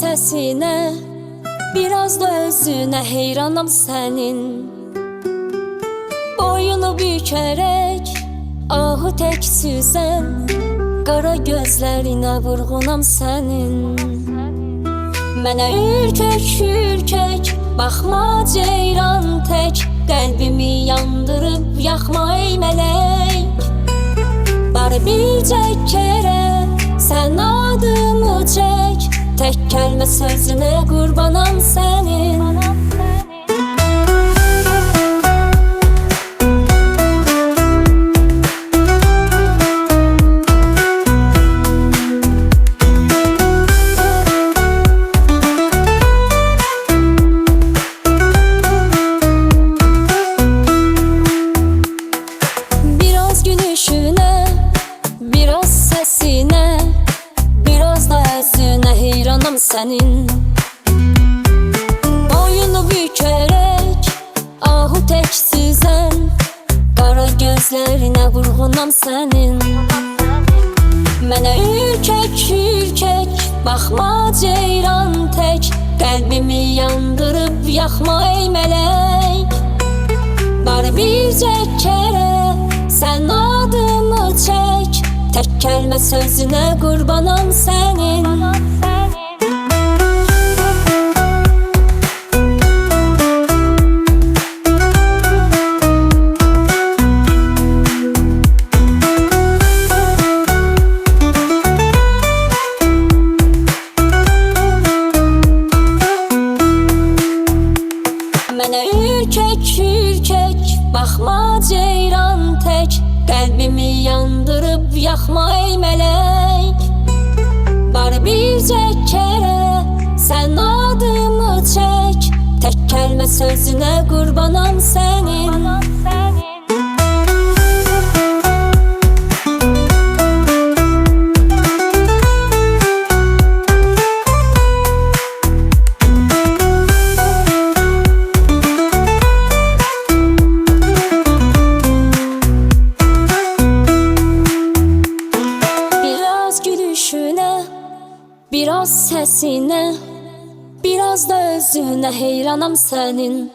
sesine, biraz da özüne heyranam senin. Boyunu bükerek ahu tek süzen, qara gözlerine vurğunam senin. Mənə ürkək baxma ceyran tək, qəlbimi yandırıb yaxma ey mələk. Bari bircə kərə sən adımı çək, tək kəlmə sözünə qurbanam sənin. Biraz sesine, biraz da özüne heyranam senin. Boyunu bükerek ahu tek süzen, qara gözlerine vurğunam senin. Mənə ürkək baxma ceyran tək, qəlbimi yandırıb yaxma ey mələk. Bari bircə kərə sən adımı çək, tək kəlmə sözünə qurbanam sənin. Mənə ürkək baxma ceyran tək, qəlbimi yandırıb yaxma ey mələk. Bari bircə kərə sən adımı çək, tək kəlmə sözünə qurbanam sənin. Biraz sesine, biraz da özüne heyranam senin.